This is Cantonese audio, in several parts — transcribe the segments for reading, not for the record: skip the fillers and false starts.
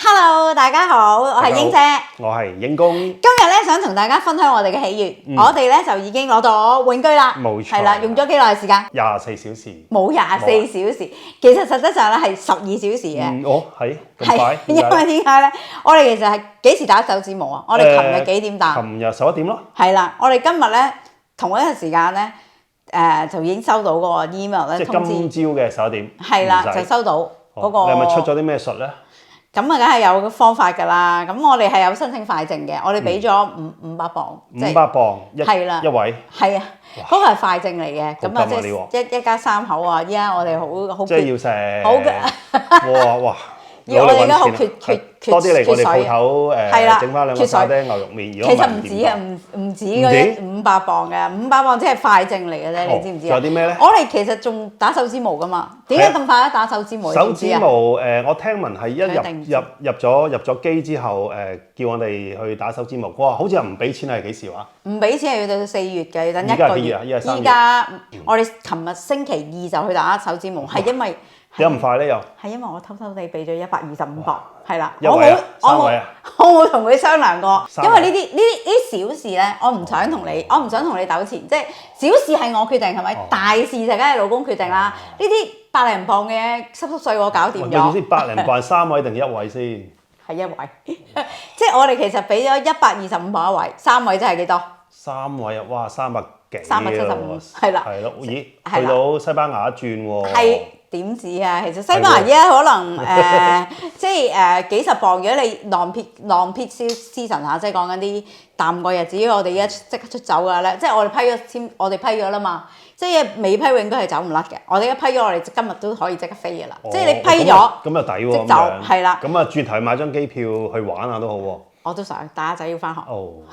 Hello， 大家好，我係英姐，我係英公。今日咧想同大家分享我哋嘅喜悅，我哋咧就已經攞到永居啦，冇錯，係啦，用咗幾耐時間？24小時，冇24小時，其實實質上咧係12小時嘅。哦，係咁快？因為點解咧？我哋其實係幾時打手指模啊？我哋琴日幾點打？琴日11點咯。係啦，我哋今日咧同一個時間咧，就已經收到嗰個 email 咧通知。即係今朝嘅11點。係啦，就收到嗰個。你係咪出咗啲咩術咧？咁啊，梗係有個方法㗎啦。咁我哋係有申請快證嘅，我哋俾咗500磅，即係500磅係啦，一位。係啊，嗰個係快證嚟嘅。咁啊，即係一家3口啊！依家我哋好即係要成。好嘅。哇！要我哋而家好缺多啲嚟我哋鋪水。頭係啦，整翻2個沙爹牛肉麵。其實唔止啊，唔止嗰啲500磅嘅，500磅即係快證嚟嘅啫，你知唔知啊？仲有啲咩咧？我哋其實仲打手指模㗎嘛？點解咁快咧打手指模？手指模我聽聞係一入咗機之後叫我哋去打手指模。哇！好似係唔俾錢係幾時話？唔俾錢係要到4月嘅，要等1個月。依家我哋琴日星期2就去打手指模，係因為。點解咁快咧？又係因為我偷偷地俾咗125磅，係啦，我冇同佢商量過，因為呢啲小事咧，我唔想同你糾纏，即係小事係我決定係咪？大事就梗係老公決定啦。呢啲百零磅嘅濕碎我搞掂咗。咪先百零磅3位定1位先？係1位，即係我哋其實俾咗125磅一位，3位即係幾多？3位啊！哇，300幾，375係啦。係咯，咦？去到西班牙一轉喎。係。點止啊？其實西班牙依家可能即係幾十磅。如果你浪撇season嚇，即係講緊啲淡季日子，我哋依家即刻出走㗎咧。即係我哋批咗啦嘛。即係未批永居係走唔甩嘅。我哋一批咗，我哋今日都可以即刻飛㗎啦。即係你批咗，咁又抵喎。即走係啦。咁啊，轉頭買張機票去玩下都好喎。我都想，但阿仔要翻學，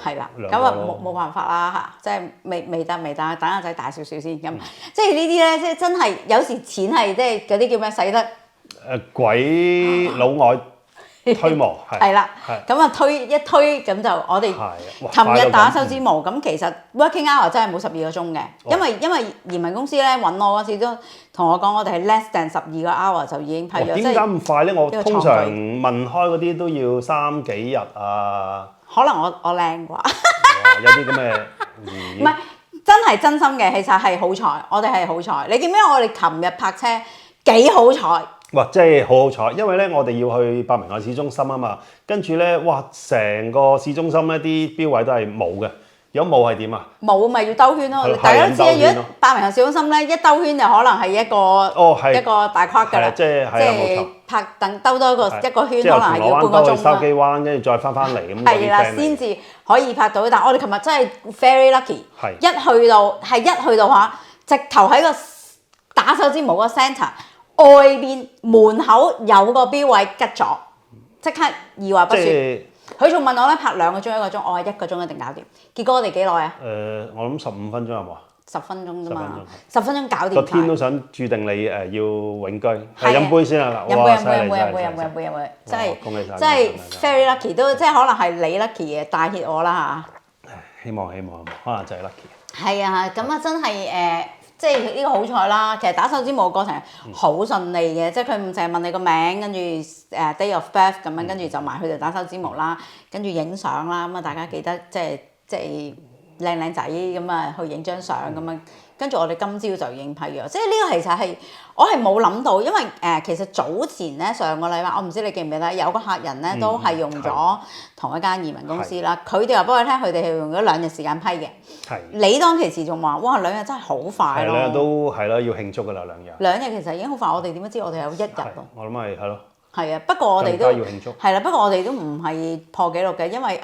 係啦，咁啊冇辦法啦嚇，即係未得，等阿仔大少少先咁，即係呢啲咧，即係真係有時錢係即係嗰啲叫咩使得鬼佬外推磨係啦，咁啊推咁就我哋琴日打手指模，咁其實 working hour 真係冇12個鐘嘅，因為移民公司咧揾我嗰時都同我講，我哋係 less than 12個 hour 就已經批咗。點解咁快咧？我通常問開嗰啲都要3幾日啊。可能我靚啩。有啲咁嘅唔係真係真心嘅，其實係好彩，我哋係好彩。你見唔見我哋琴日泊車幾好彩？哇！真係好好彩，因為咧我哋要去伯明翰市中心啊嘛，跟住咧哇，成個市中心咧啲標位都係冇嘅。如果冇係點啊？冇咪要兜圈咯。大家都知啊，如果伯明翰市中心咧一兜圈就可能係一個大框㗎啦。即係泊等兜多一個圈，可能係要半個鐘啦。筲箕灣跟住再翻嚟咁。係啦，先至可以泊到。但係我哋琴日真係 very lucky，一去到嚇，直頭喺個打手指模個 centre。外邊門口有個標位吉咗，即刻二話不説。佢仲問我咧拍2個鐘1個鐘，我話1個鐘一定搞掂。結果我哋幾耐啊？我諗15分鐘係嘛？10分鐘啫嘛，10分鐘搞掂。個天都想注定你要永居。飲杯先啊！飲杯，真係恭喜晒！真係 very lucky， 都即係可能係你 lucky 嘅帶挈我啦嚇。希望可能就係 lucky。係啊，咁啊真係即係呢個好彩啦，其實打手指模過程好順利嘅，即係佢唔淨係問你個名，跟住day of birth 咁樣，跟住就埋去度打手指模啦，跟住影相啦，咁啊大家記得即係靚仔咁啊去影張相咁樣，跟住我哋今朝就已經批咗，即係呢個其實係我係冇諗到，因為其實早前咧上個禮拜我唔知你記唔記得有個客人咧都係用咗同一間移民公司啦，佢哋話俾我聽，佢哋係用咗2日時間批嘅。你當其時仲話哇2日真係好快咯，2日都係咯，要慶祝㗎啦2日。2日其實已經好快，我哋點知我哋有1日咯。我諗係咯。係啊，不過我哋都要慶祝。係啦，不過我哋都唔係破紀錄嘅，因為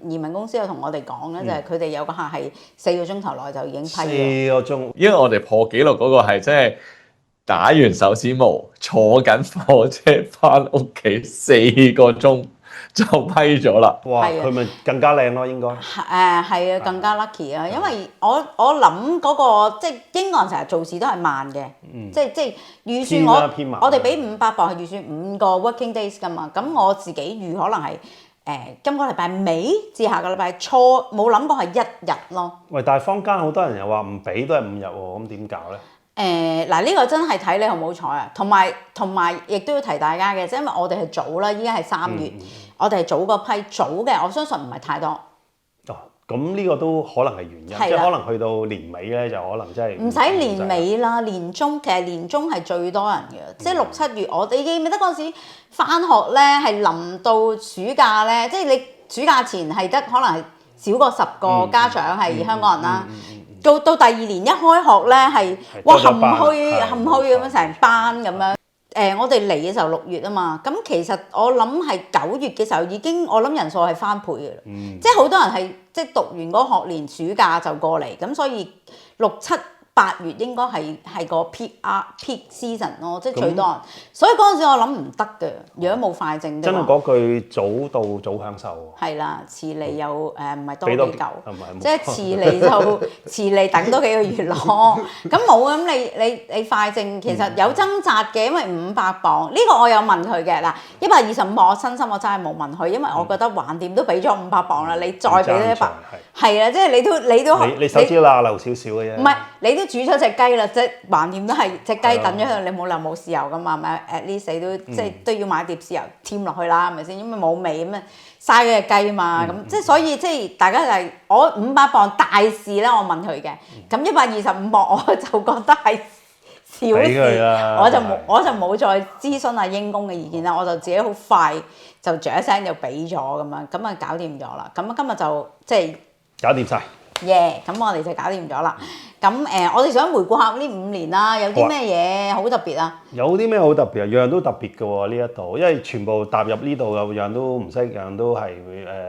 移民公司有同我哋講咧，就係佢哋有個客係4個鐘頭內就已經批咗。4個鐘，因為我哋破紀錄嗰個係即係打完手指模，坐緊火車翻屋企4個鐘就批咗啦。哇！佢咪更加靚咯，應該。係啊，更加 lucky 啊，因為我諗嗰個即係英國人成日做事都係慢嘅，即係預算我哋俾500磅係預算5個 working days 㗎嘛，咁我自己預可能係今個禮拜尾至下個禮拜初，冇諗過係1日咯。喂，但係坊間好多人又話唔俾都係5日喎，咁點搞咧？嗱呢個真係睇你好唔好彩啊，同埋亦都要提大家嘅，即係因為我哋係早啦，依家係3月，我哋係早嗰批早嘅，我相信唔係太多。哦，咁呢個都可能係原因，即係可能去到年尾咧，就可能真係唔使年尾啦，年中其實年中係最多人嘅，即係6、7月，我哋記唔記得嗰陣時返學咧係臨到暑假咧，即係你暑假前係得可能係少過10個家長係香港人啦。到第2年一開學咧係哇含虛咁樣成班咁樣。我哋嚟嘅時候6月啊嘛，咁其實我諗係9月嘅時候已經，我諗人數係翻倍嘅啦。即係好多人係即係讀完嗰個學年暑假就過嚟，咁所以6、7、8月應該係個 peak season 咯，即係最多人。所以嗰陣時我諗唔得嘅，如果冇快證真係嗰句早到早享受喎。係啦，遲嚟又唔係多幾嚿，即係遲嚟等多幾個月咯。咁冇咁你快證其實有掙扎嘅，因為500磅呢個我有問佢嘅嗱，125磅我真心我真係冇問佢，因為我覺得橫掂都俾咗500磅啦，你再俾多100，係啦，即係你手指罅漏少少嘅啫。唔係你都煮咗隻雞啦，即係橫掂都係隻雞等咗喺度，你冇理由冇豉油噶嘛，係咪？at least 你都即係都要買碟豉油添落去啦，係咪先？因為冇味咁啊，嘥咗隻雞嘛，咁即係所以即係大家就係我500磅大事咧，我問佢嘅，咁125磅我就覺得係小事，我就冇再諮詢阿英公嘅意見啦，我就自己好快就一聲就俾咗咁樣，咁啊搞掂咗啦，咁今日就即係搞掂晒。咁我哋就搞掂咗啦。咁我哋想回顧下呢5年啦，有啲咩嘢好特別啊？有啲咩好特別啊？樣樣都特別嘅喎呢一度，因為全部踏入呢度嘅樣都唔識，樣都係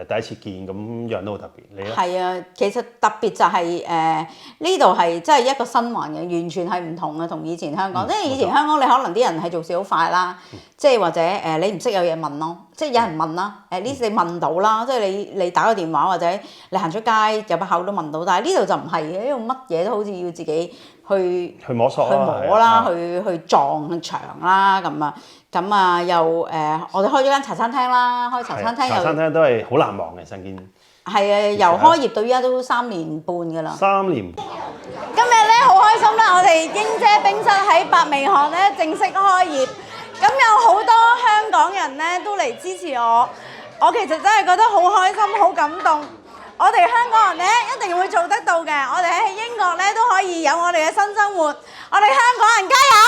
第一次見，咁樣都好特別。你咧？係啊，其實特別就係呢度係真係一個新環境，完全係唔同嘅，同以前香港。即係以前香港你可能啲人係做事好快啦，即係或者你唔識有嘢問咯，即係有人問啦，呢你問到啦，即係你打個電話或者你行出街有把口都問到，但係呢度就唔係嘅，呢度乜嘢都好似要自己去摸索啦，去撞牆啦咁啊又我哋開咗間茶餐廳啦，開茶餐廳茶餐廳都係好難忘嘅，身見係啊，由開業到依家都3年半㗎啦。3年。今日咧好開心啦！我哋英姐冰室喺伯明翰咧正式開業，咁有好多香港人咧都嚟支持我，我其實真係覺得好開心、好感動。我哋香港人咧一定會做得到嘅，我哋喺英國咧都可以有我哋嘅新生活，我哋香港人加油！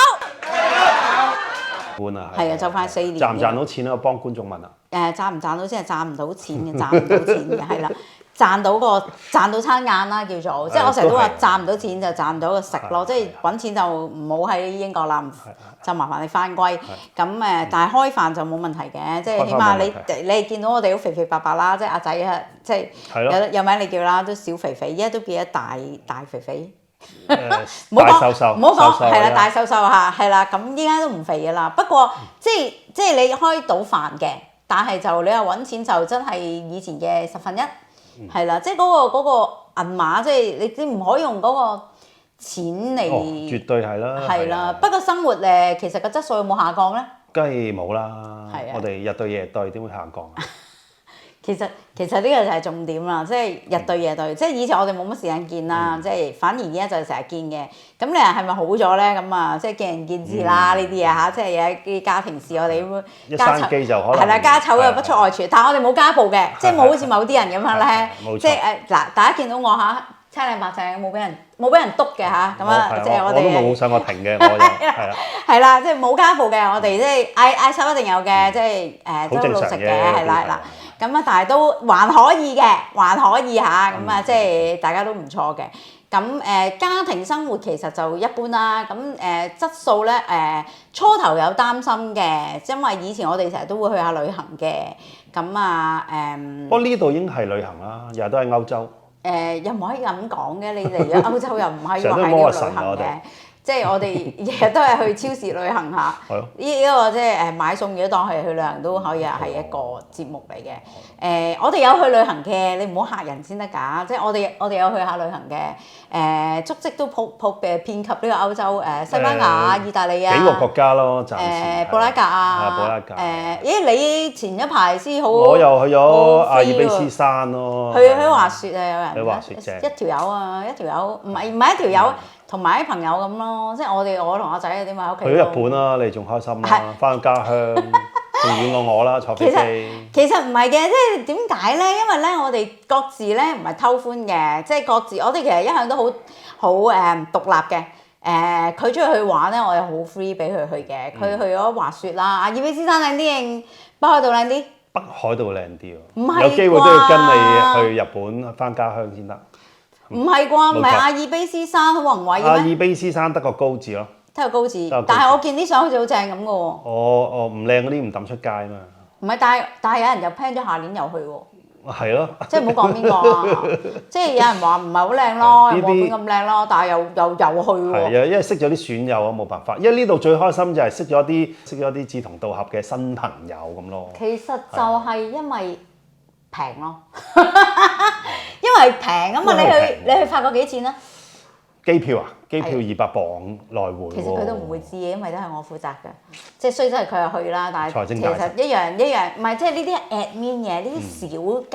係啊，就快4年。賺唔賺到錢啊？我幫觀眾問啊。賺唔賺到先係賺唔到錢嘅，賺唔到錢嘅係啦。賺到餐晏啦，叫做即係我成日都話賺唔到錢就賺唔到個食咯，即係揾錢就唔好喺英國啦，就麻煩你翻歸咁但係開飯就冇問題嘅，即係起碼你見到我哋都肥肥白白啦，即係阿仔啊，即係有名你叫啦，都小肥肥，依家都變咗大肥肥，唔好講係啦，大瘦瘦嚇係啦，咁依家都唔肥嘅啦，不過即係你開到飯嘅，但係就你話揾錢就真係以前嘅1/10。係啦，即係嗰個銀碼，即係你唔可以用嗰個錢嚟。絕對係啦。係啦，不過生活其實個質素有冇下降咧？梗係冇啦。我哋日對夜對，點會下降啊？其實呢個就係重點啦，即係日對夜對，即係以前我哋冇乜時間見啦，即係反而而家就成日見嘅。咁你話係咪好咗咧？咁啊，即係見仁見智啦呢啲嘢嚇，即係有啲家庭事，我哋會一生機就可能係啦，家醜又不出外傳，但係我哋冇家暴嘅，即係冇好似某啲人咁樣咧，即係嗱，大家見到我嚇青靚白淨，冇俾人督嘅嚇，咁啊，即係我哋我都冇想過停嘅，我係啦，係啦，即係冇家暴嘅，我哋即係嗌手一定有嘅，即係都老實嘅，係啦嗱。咁啊，但係都還可以嘅，還可以嚇，咁啊，即係大家都唔錯嘅。咁家庭生活其實就一般啦。咁質素咧初頭有擔心嘅，因為以前我哋成日都會去下旅行嘅。咁啊不過呢度已經係旅行啦，日日都喺歐洲。又唔可以咁講嘅，你嚟咗歐洲又唔可以話喺呢度旅行嘅。即係我哋日日都係去超市旅行下，呢個即係買餸，如果當係去旅行都可以係一個節目嚟嘅。我哋有去旅行嘅，你唔好嚇人先得㗎。即係我哋有去下旅行嘅，足跡都遍及呢個歐洲西班牙、意大利啊幾個國家咯，暫時布拉格啊，你前一排先好，我又去咗阿爾卑斯山咯，去滑雪啊，有人去滑雪啫，一條友唔係一條友。同埋啲朋友咁咯，即係我同阿仔嗰啲咪喺屋企。去咗日本啦，你仲開心啦，翻到家鄉仲遠過我啦，坐飛機。其實唔係嘅，即係點解咧？因為咧，我哋各自咧唔係偷歡嘅，即係各自我哋其實一向都好獨立嘅。佢出去玩咧，我又好 free 俾佢去嘅。佢去咗滑雪啦，阿爾卑斯山靚啲定北海道靚啲？北海道靚啲喎，唔係有機會都要跟你去日本翻家鄉先得。唔係啩？唔係阿爾卑斯山好宏偉阿爾嘅咩？卑斯山得個高字咯。得個高字，但係我見啲相好似好正咁嘅喎。我唔靚嗰啲唔抌出街嘛。唔係，但係有人又 plan 咗下年又去喎。係咯，即係唔好講邊個啊！即係有人話唔係好靚咯，又冇邊咁靚咯，但係又去喎。係啊，因為識咗啲損友啊，冇辦法。因為呢度最開心就係識咗啲志同道合嘅新朋友咁咯。其實就係因為平咯，因為平啊嘛！你去法國幾錢啊？機票啊，機票200磅來回。其實佢都唔會知嘅，因為都係我負責嘅。即係雖則係佢又去啦，但係其財政大臣實一樣，唔係即係呢啲 admin 嘅呢啲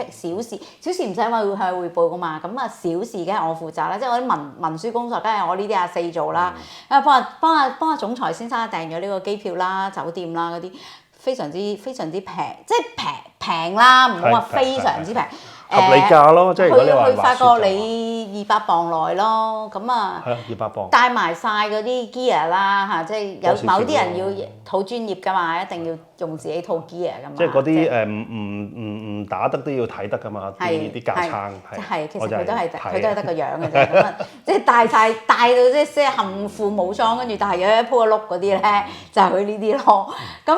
小事唔使話去匯報噶嘛。咁啊小事梗係我負責啦，即係我啲文書工作梗係我呢啲阿四做啦。啊幫阿總裁先生訂咗呢個機票啦、酒店啦嗰啲，非常之平，即係平啦，唔好話非常之平。合理價咯，即係如果你話去法國你200磅內咯，咁啊，係啊200磅帶埋晒嗰啲 gear 啦嚇，即係有某啲人要好專業噶嘛，一定要用自己套 gear 噶嘛。即係嗰啲唔打得都要睇得噶嘛，啲架撐係其實佢都係得個樣嘅啫，咁啊，即係帶到即係冚副武裝，跟住但係有一鋪碌嗰啲咧，就係佢呢啲咯，咁。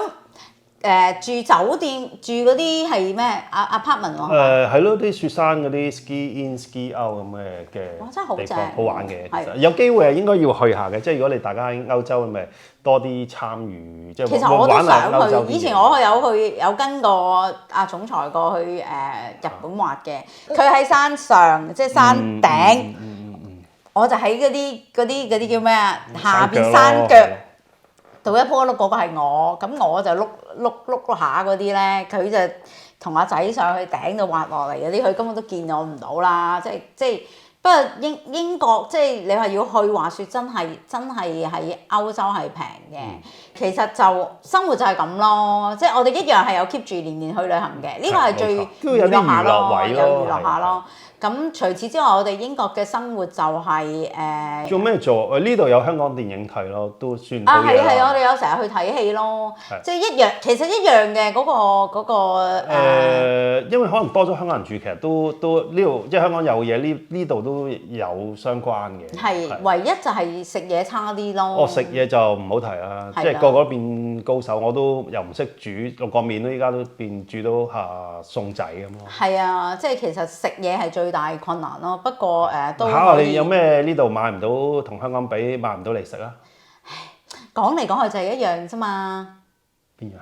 住酒店住嗰啲係咩？apartment 喎。係咯，啲雪山嗰啲 ski in ski out 咁嘅哇！真係好正，好玩嘅。有機會係應該要去下嘅，即係如果你大家喺歐洲咪多啲參與，即係其實我都想去。以前我有跟過阿總裁過去日本滑嘅，佢喺山上即係山頂，我就喺嗰啲叫咩啊？下邊山腳。到一鋪碌嗰個係我，咁我就碌下嗰啲咧，佢就同阿仔上去頂度滑落嚟嗰啲，佢根本都見我唔到啦。即係不過英國即係你話要去滑雪，真係喺歐洲係平嘅。其實就生活就係咁咯，即係我哋一樣係有 keep 住年年去旅行嘅，呢個係最娛樂下咯，有娛樂下咯。咁除此之外，我哋英國嘅生活就係做咩做？呢度有香港電影睇咯，都算好嘢啦。係我哋有成日去睇戲咯，即係一樣，其實一樣嘅嗰個因為可能多咗香港人住，其實都呢度即係香港有嘢，呢度都有相關嘅。係唯一就係食嘢差啲咯。食嘢就唔好提啦，即係個個都變高手，我都又唔識煮，六個麵都依家都變煮到餸仔咁咯。係啊，即係其實食嘢係最大困難咯。不過都考下你有咩呢度買唔到，同香港比買唔到嚟食啊？講嚟講去就係一樣啫嘛。邊樣？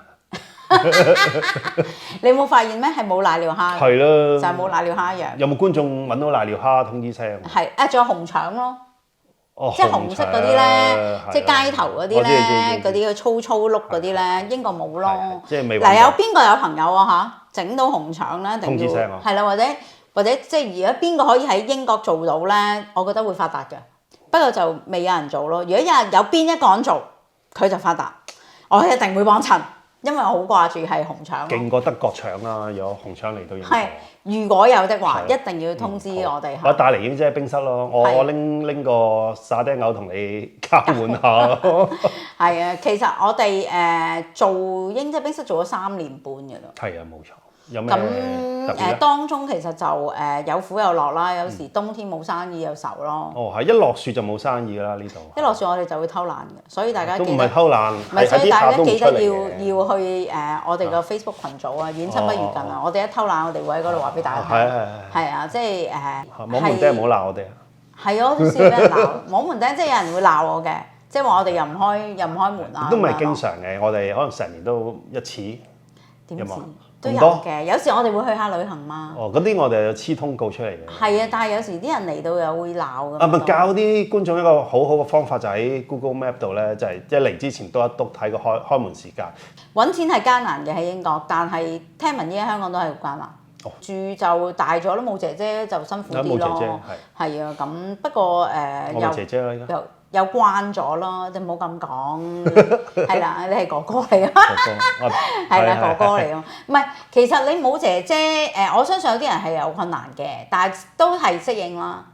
你冇發現咩？係冇瀨尿蝦。係咯。就係冇瀨尿蝦一樣。有冇觀眾揾到瀨尿蝦通知聲？係仲有紅腸咯。即係紅色嗰啲咧，即係街頭嗰啲咧，嗰啲粗碌嗰啲咧，英國冇咯。即係未嗱，有邊個有朋友啊嚇，整到紅腸咧？通知聲啊！係啦，或者即係而家邊個可以喺英國做到咧？我覺得會發達嘅，不過就未有人做咯。如果有邊一個人做，佢就發達，我一定會幫襯，因為我好掛住係紅腸。勁過德國腸啦，有紅腸嚟到英國。係，如果有的話，一定要通知我哋。我帶嚟已經即係冰室咯，我拎個沙爹牛同你交換下咯。係啊，其實我哋做英姐冰室做咗3年半嘅啦。係啊，冇錯。有咩特別咧？當中其實就有苦有樂啦，有時冬天冇生意又愁咯。哦，係一落雪就冇生意㗎啦呢度。一落雪我哋就會偷懶嘅，所以大家都唔係偷懶，唔係，所以大家記得要去我哋個 Facebook 群組啊，遠親不如近啊！我哋一偷懶，我哋會喺嗰度話俾大家聽。係啊，即係網門釘唔好鬧我哋啊！係啊，我都試過俾人鬧。網門釘即係有人會鬧我嘅，即係話我哋又唔開門啊。都唔係經常嘅，我哋可能成年都一次。點知？都有嘅，有時我哋會去下旅行嘛。哦，嗰啲我哋有黐通告出嚟嘅。係啊，但係有時啲人嚟到又會鬧㗎。咪教啲觀眾一個好好嘅方法，就喺 Google Map 度咧，就係一嚟之前篤一篤睇個開門時間。揾錢係艱難嘅喺英國，但係聽聞依家香港都係好艱難。住就大咗咯，冇姐姐就辛苦啲冇姐姐咯。係啊，咁不過我係姐姐啦，而家又慣咗咯，你唔好咁講。係啦，你係哥哥嚟㗎。哥哥，係啦，哥哥嚟㗎。唔係，其實你冇姐姐我相信有啲人係有困難嘅，但係都係適應啦。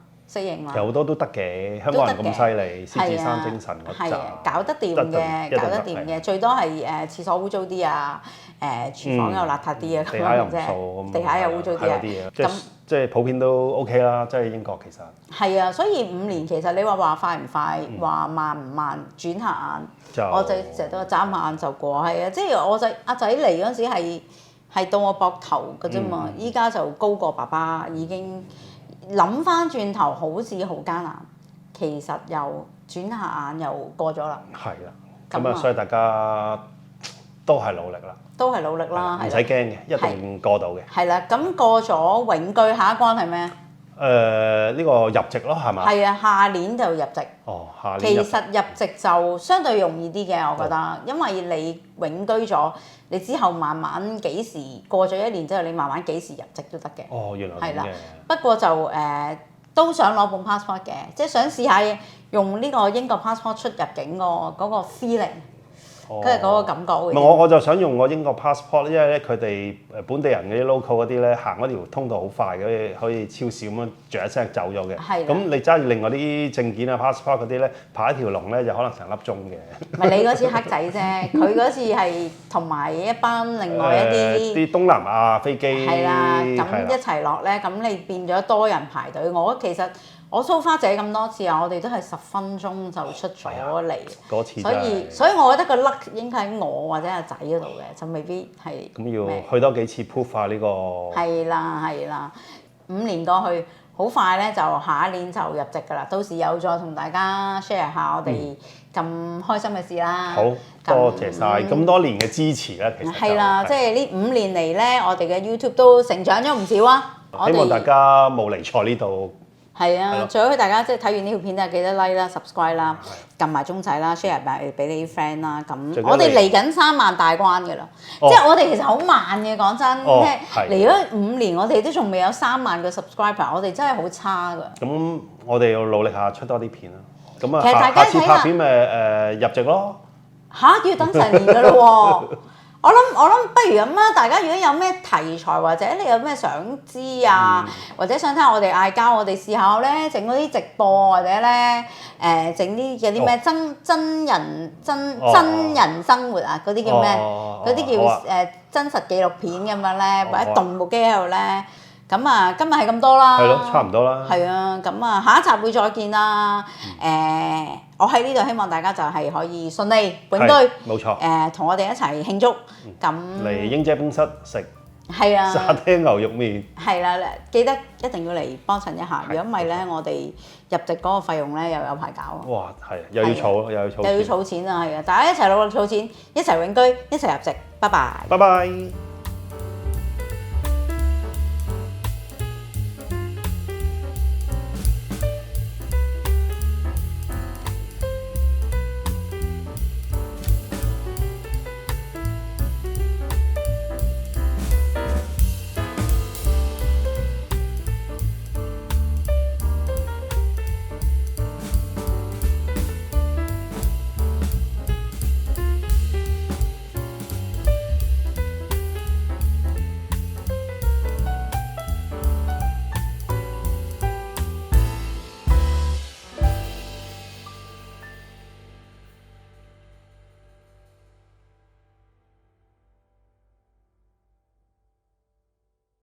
有好多都得嘅，香港人咁犀利，獅子山精神嗰陣，搞得掂嘅，搞得掂嘅，最多係廁所污糟啲啊，廚房又邋遢啲啊，地下又唔掃，地下又污糟啲啊，咁即係普遍都 OK 啦，即係英國其實。係啊，所以5年其實你話快唔快，話慢唔慢，轉下眼，我就成日都眨下眼就過，係啊，即係我阿仔嚟嗰陣時係到我膊頭㗎啫嘛，依家就高過爸爸已經。諗翻轉頭好似好艱難，其實又轉下眼又過咗啦。係啦，咁啊，所以大家都係努力啦。都係努力啦，唔使驚嘅，一定過到嘅。係啦，咁過咗永居，下一關係咩？呢個入籍咯，係嘛？係啊，下年就入籍。哦，下年。其實入籍就相對容易啲嘅，我覺得，因為你永居咗，你之後慢慢幾時過咗1年之後，你慢慢幾時入籍都得嘅。哦，原來係啦。不過就都想攞本 passport 嘅，即係想試下用呢個英國 passport 出入境嗰個 feeling。跟住嗰個感覺會。我就想用個英國 passport，因為咧佢哋本地人嗰啲 local 嗰啲咧行嗰條通道好快嘅，可以超市咁樣著一聲走咗嘅。係。咁你揸住另外啲證件啊 passport 嗰啲咧排一條龍咧就可能成粒鐘嘅。唔係你嗰次黑仔啫，佢嗰次係同埋一班另外一啲東南亞飛機。係啦，咁一齊落咧，咁你變咗多人排隊。我蘇花姐咁多次啊，我哋都係10分鐘就出咗嚟。嗰次所以我覺得個 luck 應該喺我或者阿仔嗰度嘅，就未必係。咁要去多幾次 proof 下呢個。係啦，5年過去，好快咧就下一年就入籍㗎啦。到時有再同大家 share 下我哋咁開心嘅事啦。好，多謝晒咁多年嘅支持啦，其實。係啦，即係呢5年嚟咧，我哋嘅 YouTube 都成長咗唔少啊。希望大家冇嚟錯呢度。係啊，最好大家即係睇完呢條片咧，記得 like 啦、subscribe 啦、撳埋鐘仔啦、share 埋俾你啲 friend 啦。咁我哋嚟緊3萬大關㗎啦，即係我哋其實好慢嘅，講真，即係嚟咗5年，我哋都仲未有3萬個 subscriber， 我哋真係好差㗎。咁我哋要努力下出多啲片啦。咁啊，下次拍片咪入籍咯。嚇，要等成年㗎咯喎！我諗不如咁啦，大家如果有咩題材或者你有咩想知啊，或者想睇下我哋嗌交，我哋試下咧整嗰啲直播或者咧整啲有啲咩真人生活啊，嗰啲叫咩？嗰啲叫真實紀錄片咁樣咧，或者動部機喺度咧。咁啊，今日係咁多啦。係咯，差唔多啦。係啊，咁啊，下一集會再見啦。我喺呢度希望大家就係可以順利永居。冇錯。同我哋一齊慶祝。咁嚟英姐冰室食。係啊。沙爹牛肉麵。係啦，記得一定要嚟幫襯一下。如果唔係咧，我哋入籍嗰個費用咧又有排搞。哇，係，又要儲，又要儲錢啊，係啊！大家一齊努力儲錢，一齊永居，一齊入籍。拜拜。拜拜。